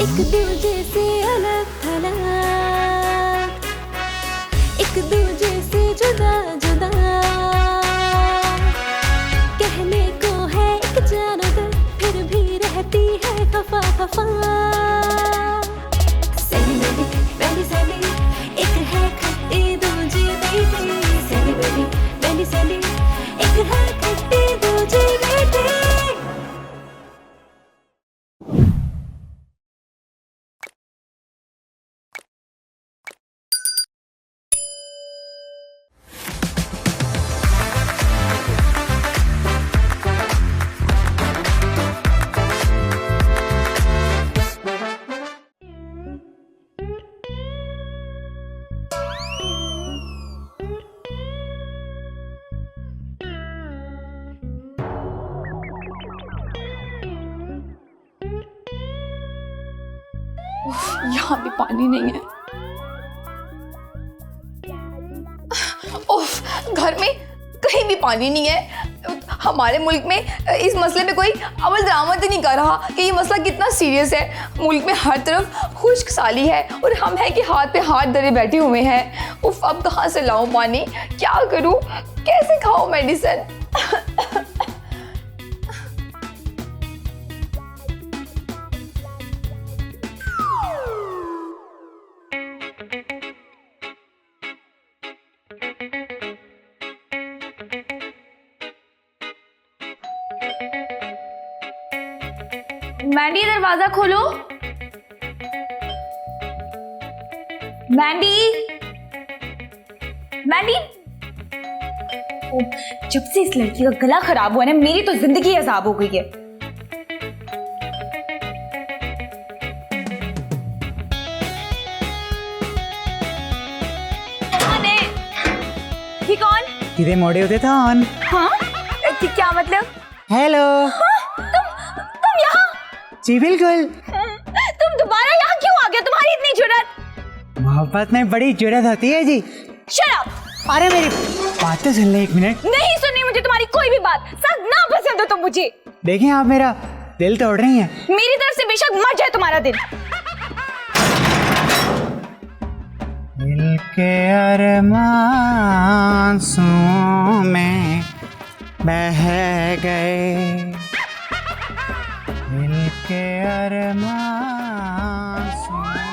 एक दूजे से अलग थलग, एक दूजे से जुदा जुदा, कहने को है एक जानो दिल, फिर भी रहती है खफा खफा। सैली बेबी बेली सैली, एक है खट्टी दूजी बेटी। सैली बेबी बेली सैली, एक है खट्टी दूजी बेटी। यहाँ भी पानी नहीं है। उफ, घर में कहीं भी पानी नहीं है। हमारे मुल्क में इस मसले पे कोई अमल दरामद ही नहीं कर रहा कि ये मसला कितना सीरियस है। मुल्क में हर तरफ खुश्क साली है और हम हैं कि हाथ पे हाथ धरे बैठे हुए हैं। उफ, अब कहाँ से लाऊं पानी, क्या करूं, कैसे खाऊं मेडिसिन। मैंडी, दरवाजा खोलो। मैंडी, मैंडी। जब से इस लड़की का गला खराब हुआ ना, मेरी तो जिंदगी अजाब हो गई है। कौन है? ये कौन? किधे मोड़े होते था ऑन। हाँ, क्या मतलब? हेलो। तुम यहाँ? जी बिल्कुल। तुम दोबारा यहाँ क्यों आ गए? तुम्हारी इतनी जुर्रत? मोहब्बत में बड़ी जुर्रत होती है जी। Shut up. अरे मेरी बात तो सुन ले एक मिनट। नहीं सुननी मुझे तुम्हारी कोई भी बात। सच ना पसंद हो तो मुझे। देखिए आप मेरा दिल तोड़ रही हैं। मेरी तरफ से बेशक मर जाए तुम्हारा दिल। दिल के अरमान आंसुओं में बह गए, दिल के अरमान आंसुओं में।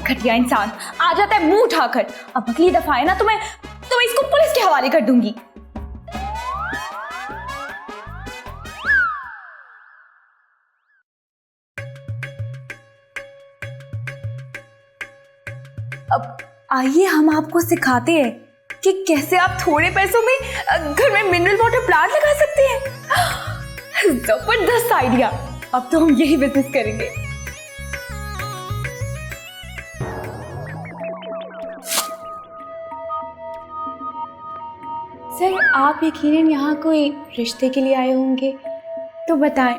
घटिया इंसान आ जाता है मुंह उठाकर। अब अगली दफा है ना तो मैं इसको पुलिस के हवाले कर दूंगी। अब आइए हम आपको सिखाते हैं कि कैसे आप थोड़े पैसों में घर में मिनरल वाटर प्लांट लगा सकते हैं। जबरदस्त आइडिया। अब तो हम यही बिजनेस करेंगे। सर, आप यकीनन यहाँ कोई रिश्ते के लिए आए होंगे, तो बताएं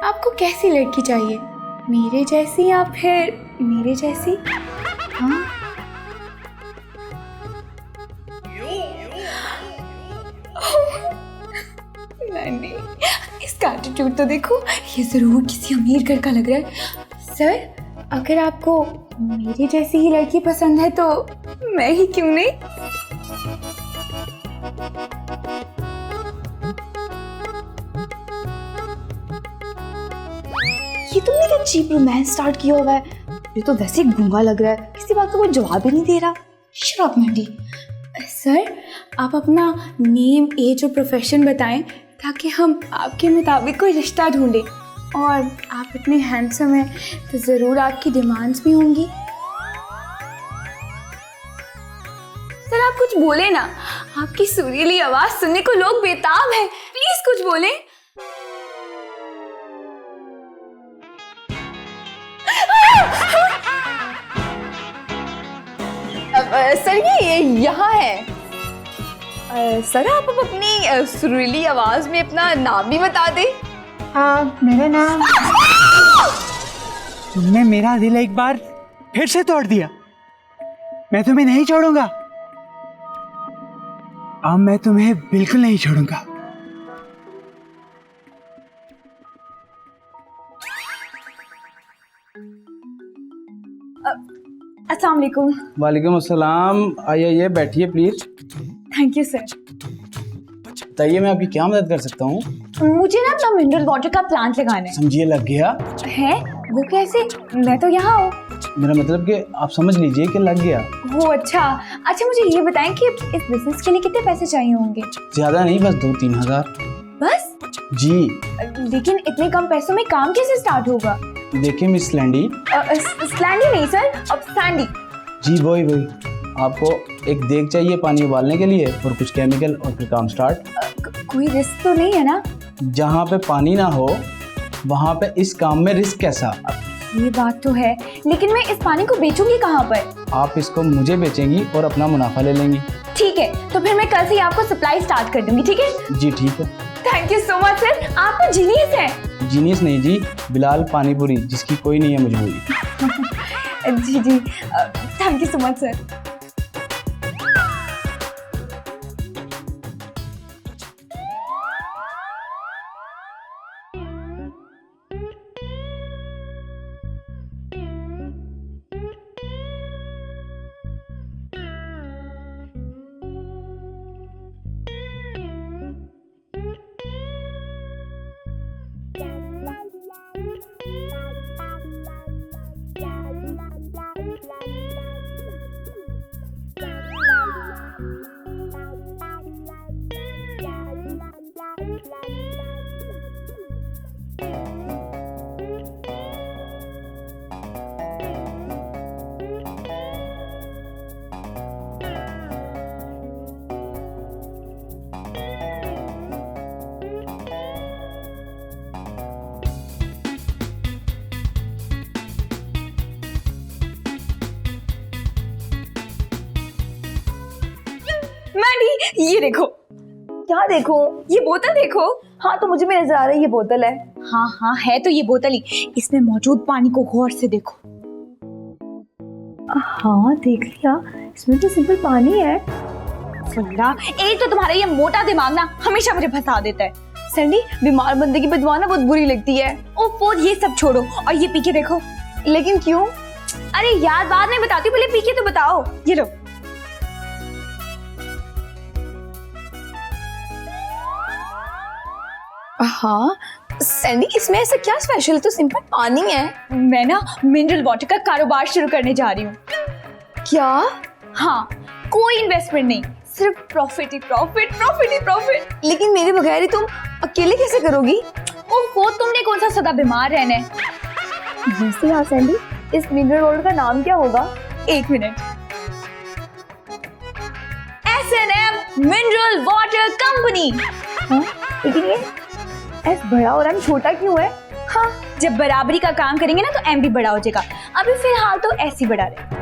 आपको कैसी लड़की चाहिए? मेरे जैसी या फिर मेरे जैसी? हाँ, मैंडी, इसका एटीट्यूड तो देखो, ये जरूर किसी अमीर घर का लग रहा है। सर, अगर आपको मेरी जैसी ही लड़की पसंद है तो मैं ही क्यों नहीं। ये तुमने क्या चीप रोमांस स्टार्ट किया हुआ है? ये तो वैसे ही गूंगा लग रहा है, किसी बात का कोई जवाब ही नहीं दे रहा। Shut up Mandy. सर, आप अपना नेम, एज और प्रोफेशन बताएं ताकि हम आपके मुताबिक कोई रिश्ता ढूंढें। और आप इतने हैंडसम हैं तो ज़रूर आपकी डिमांड्स भी होंगी। सर, आप कुछ बोले ना, आपकी सुरीली आवाज़ सुनने को लोग बेताब हैं। प्लीज़ कुछ बोलें। सर, ये यहाँ है। सर, आप अपनी सुरीली आवाज में अपना नाम भी बता दें। हाँ, मेरा नाम। तुमने मेरा दिल एक बार फिर से तोड़ दिया। मैं तुम्हें नहीं छोड़ूंगा। अब मैं तुम्हें बिल्कुल नहीं छोड़ूंगा। अस्सलाम वालेकुम। वालेकुम अस्सलाम। आइए बैठिए प्लीज। Thank you sir. बताइए मैं आपकी क्या मदद कर सकता हूँ? मुझे ना अपना मिनरल वाटर का प्लांट लगाना समझिए लग गया। है। वो कैसे? मैं तो यहाँ हूँ। मेरा मतलब कि आप समझ लीजिए कि लग गया। वो अच्छा मुझे ये बताएं कि इस बिजनेस के लिए कितने पैसे चाहिए होंगे? ज्यादा नहीं, बस 2-3 हज़ार। बस? जी। लेकिन इतने कम पैसों में काम कैसे स्टार्ट होगा? देखिए मिस लैंडी। स्लैंडी नहीं सर, अब सैंडी। जी वही आपको एक देग चाहिए पानी उबालने के लिए और कुछ केमिकल और फिर काम स्टार्ट। कोई रिस्क तो नहीं है ना? जहाँ पे पानी ना हो वहाँ पे इस काम में रिस्क कैसा? ये बात तो है, लेकिन मैं इस पानी को बेचूंगी कहाँ पर? आप इसको मुझे बेचेंगी और अपना मुनाफा ले लेंगी। ठीक है, तो फिर मैं कल से ही आपको सप्लाई स्टार्ट कर दूंगी, ठीक है? जी ठीक है। Thank you so much sir, आप तो जीनियस हैं। जीनियस नहीं जी, बिलाल पानीपुरी, जिसकी कोई नहीं है मजबूरी। जी thank you so much sir. Mandy ये देखो। क्या देखो? ये बोतल देखो। हाँ तो मुझे भी नजर आ रहा है ये बोतल है। हाँ है तो ये बोतल ही। इसमें मौजूद पानी को गौर से देखो। हाँ देख लिया, इसमें तो सिंपल पानी है। एक तो तुम्हारा ये मोटा दिमाग ना हमेशा मुझे फंसा देता है। सैंडी, बीमार बंदे की बदबू ना बहुत बुरी लगती है। ओफो ये सब छोड़ो और ये पी के देखो। लेकिन क्यों? अरे यार बाद में बताती हूँ, पहले पी के तो बताओ। ये लो। हाँ सैंडी, इसमें ऐसा क्या स्पेशल है? तो सिंपल पानी है। मैं ना मिनरल वाटर का कारोबार शुरू करने जा रही हूँ। क्या? हाँ, कोई इन्वेस्टमेंट नहीं, सिर्फ प्रॉफिट ही प्रॉफिट। लेकिन मेरे बगैर ही तुम अकेले कैसे करोगी? ओहो, तुमने कौन सा सदा बीमार रहना है। वैसे यार सैंडी, इस मिनरल वाटर का नाम क्या होगा? एक minute. S&M mineral water company. हाँ, लेकिन ये एस बड़ा और एम छोटा क्यों है? हाँ, जब बराबरी का काम करेंगे ना तो एम भी बड़ा हो जाएगा। अभी फिलहाल तो एस ही बड़ा रहे।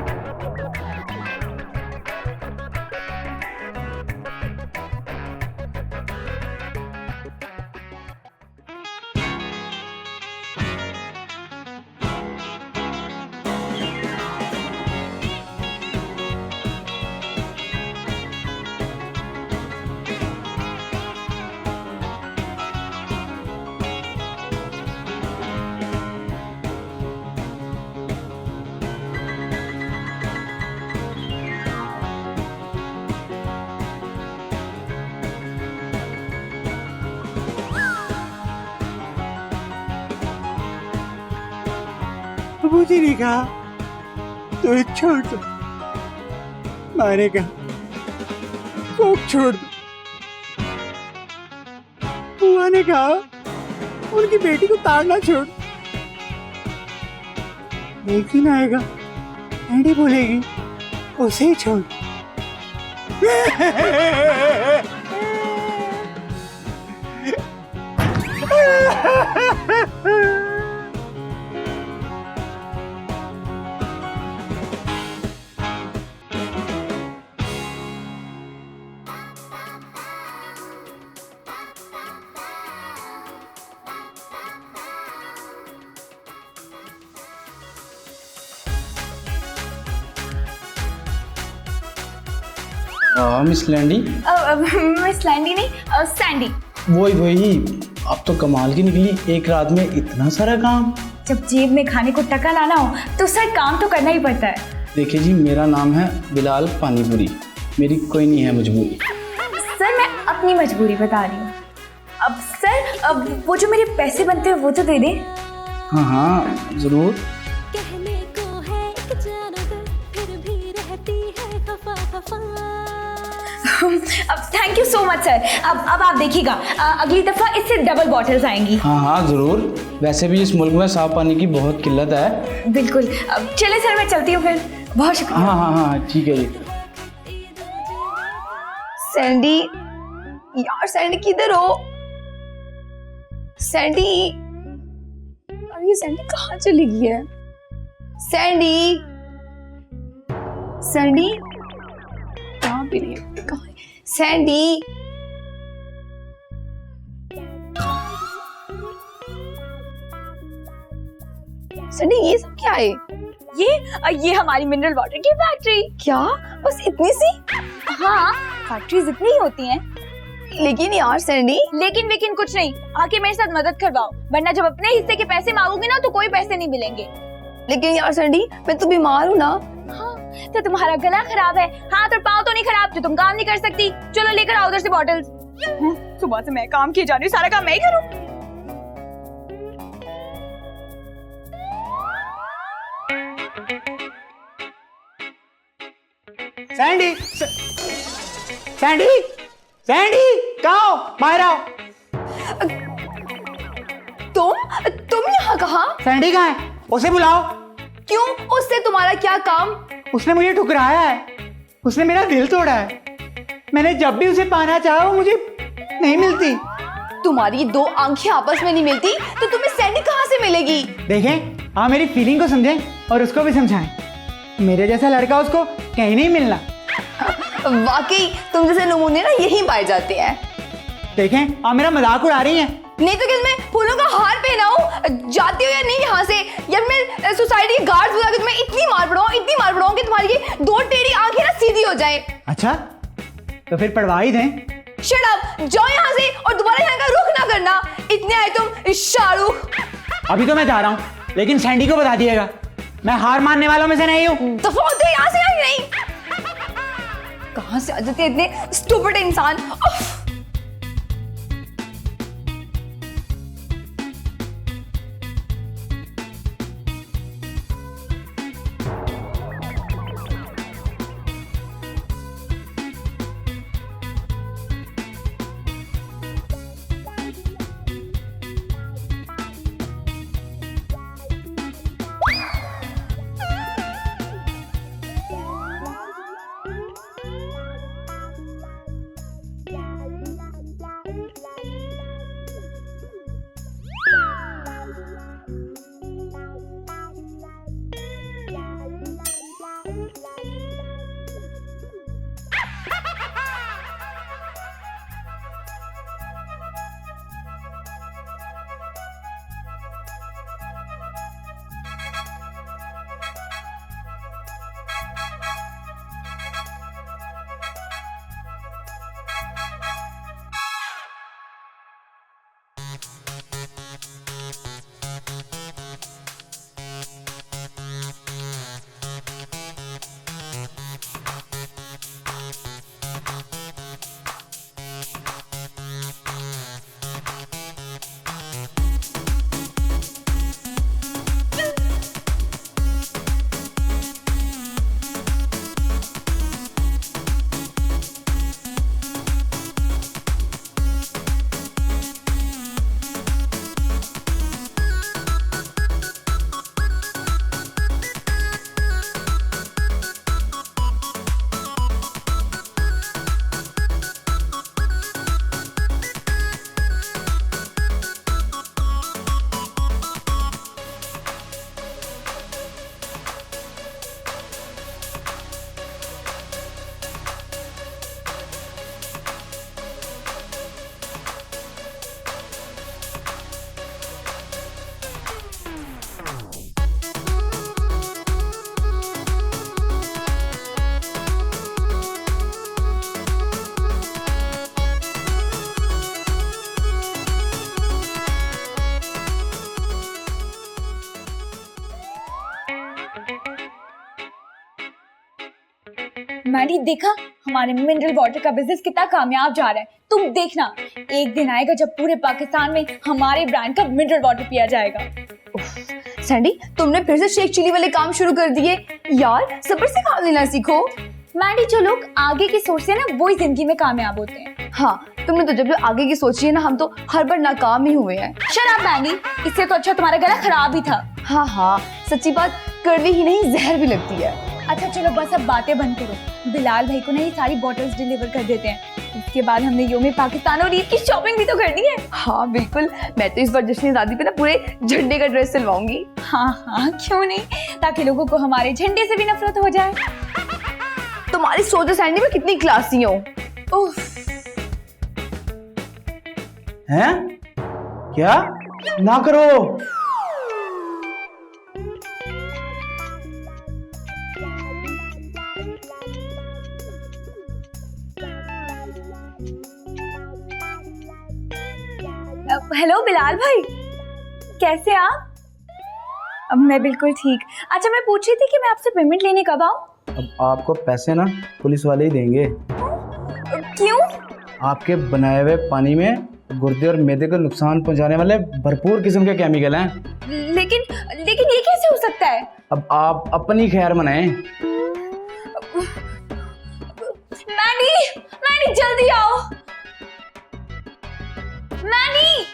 मुझे नहीं कहा तो छोड़ दो, मैंने कहा कोक छोड़ दो। बुआ ने कहा उनकी बेटी को ताड़ना छोड़। एक दिन आएगा एंडी बोलेगी उसे ही छोड़। मिस लैंडी। मिस लैंडी नहीं, सैंडी। वही अब तो कमाल की निकली, एक रात में इतना सारा काम। जब जेब में खाने को टका लाना हो तो सर काम तो करना ही पड़ता है। देखिए जी, मेरा नाम है बिलाल पानीपुरी, मेरी कोई नहीं है मजबूरी। सर मैं अपनी मजबूरी बता रही हूँ। अब सर, अब वो जो मेरे पैसे बनते हैं वो तो दे दे। हाँ हाँ जरूर। कहने को है एक जानवर, फिर भी रहती है खफा खफा। अब thank you so much sir. अब आप देखिएगा, अगली दफा इससे डबल बॉटल्स आएंगी। हाँ हाँ जरूर, वैसे भी इस मुल्क में साफ पानी की बहुत किल्लत है। बिल्कुल। अब चले सर, मैं चलती हूँ फिर। बहुत शुक्रिया। हाँ हाँ हाँ ठीक है जी। सैंडी, यार सैंडी किधर हो? सैंडी, अरे ये सैंडी कहाँ चली गई है? सैंडी, सैंडी कहाँ पे रही है? कहाँ है? सैंडी, सैंडी ये सब क्या है? ये हमारी मिनरल वाटर की फैक्ट्री। क्या? बस इतनी सी? हाँ, फैक्ट्रीज इतनी ही होती हैं। लेकिन यार सैंडी, लेकिन कुछ नहीं, आके मेरे साथ मदद करवाओ, वरना जब अपने हिस्से के पैसे मांगोगी ना तो कोई पैसे नहीं मिलेंगे। लेकिन यार सैंडी, मैं तो बीमार हूँ ना। हाँ, तो तुम्हारा गला खराब है, हाथ और पाँव तो नहीं खराब, तो तुम काम नहीं कर सकती। चलो लेकर आओ उधर से बॉटल्स। सुबह से मैं काम किए जा रही हूँ, सारा काम मैं ही करूँ। सैंडी, सैंडी, सैंडी, कहाँ हो? बाहर आओ। तुम यहाँ कहाँ? सैंडी कहाँ है? उसे बुलाओ। क्यों? उससे तुम्हारा क्या काम? उसने मुझे ठुकराया है, उसने मेरा दिल तोड़ा है। मैंने जब भी उसे पाना चाहा वो मुझे नहीं मिलती। तुम्हारी दो आंखें आपस में नहीं मिलती तो तुम्हें सैंडी कहाँ से मिलेगी? देखें, आप मेरी फीलिंग को समझें और उसको भी समझाएं। मेरे जैसा लड़का उसको कहीं नहीं मिलना। वाकई तुम जैसे नमूने ना यहीं पाए जाते हैं। देखें, आप मेरा मजाक उड़ा रही हैं। नहीं तो क्या मैं फूलों का हार पहनाऊं? जाती हो या नहीं यहाँ से? या मैं सोसाइटी के गार्ड्स बुला के तुम्हें इतनी मार पड़ाऊं कि तुम्हारी ये दो टेढ़ी आंखें ना सीधी हो जाए। अच्छा, तो फिर पढ़वा ही दें। शट अप, जाओ यहाँ से और दोबारा यहाँ का रुख ना करना। इतने आए तुम शाहरुख। अभी तो मैं जा रहा हूँ, लेकिन सैंडी को बता दिएगा, मैं हार मानने वालों में से नहीं हूँ। दफा होते यहाँ से या नहीं? कहाँ से आ जाते इतने स्टूपिड इंसान। मैंने देखा हमारे मिनरल वाटर का बिजनेस कितना कामयाब जा रहा है। तुम देखना, एक दिन आएगा जब पूरे पाकिस्तान में हमारे ब्रांड का मिनरल वाटर पिया जाएगा। सैंडी, तुमने फिर से शेख चिली वाले काम शुरू कर दिए यार। सब्र से काम लेना सीखो। मैंडी, जो लोग आगे की सोचते हैं ना, वही जिंदगी में कामयाब होते हैं। हाँ, तुमने तो जब जो आगे की सोची है ना, हम तो हर बार नाकाम ही हुए हैं। शराब मैंडी, इससे तो अच्छा तुम्हारा गला खराब ही था। हाँ हाँ, सच्ची बात, कड़वी ही नहीं जहर भी लगती है। अच्छा चलो बस, अब बातें बंद करो। बिलाल भाई को ना ये सारी बॉटल्स डिलीवर कर देते हैं। इसके बाद हमने योम पाकिस्तान और ईद की शॉपिंग भी तो करनी है। हाँ बिल्कुल, मैं तो इस बार जश्न आज़ादी पे ना पूरे झंडे का ड्रेस सिलवाऊंगी। हाँ हाँ, क्यों नहीं, ताकि लोगों को हमारे झंडे से भी नफरत हो जाए। तुम्हारी सोच सैंडी में कितनी क्लासी हो। उफ। हैं? क्या? ना करो। हेलो बिलाल भाई, कैसे आप? मैं बिल्कुल ठीक। अच्छा, मैं पूछ रही थी कि मैं आपसे पेमेंट लेने कब आऊँ? अब आपको पैसे ना पुलिस वाले ही देंगे। क्यों? आपके बनाए हुए पानी में गुर्दे और मैदे को नुकसान पहुंचाने वाले भरपूर किस्म के केमिकल हैं। लेकिन ये कैसे हो सकता है? अब आप अपनी खैर मनाएं। मैनी जल्दी आओ। मैनी,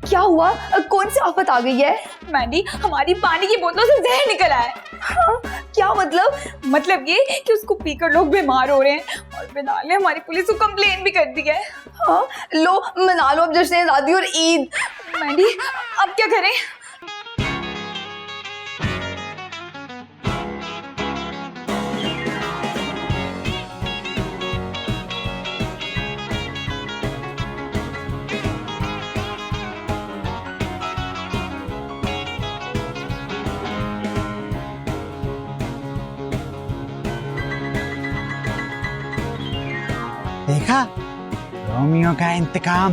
क्या हुआ? कौन सी आफत आ गई है? मैनी, हमारी पानी की बोतलों से जहर निकल आया है। हाँ, क्या मतलब? मतलब ये कि उसको पीकर लोग बीमार हो रहे हैं और बिलाल ने हमारी पुलिस को कंप्लेन भी कर दी है। हाँ, लो मना लो अब जश्न आज़ादी और ईद। मैनी, अब क्या करें? देखा, रोमियो का इंतकाम।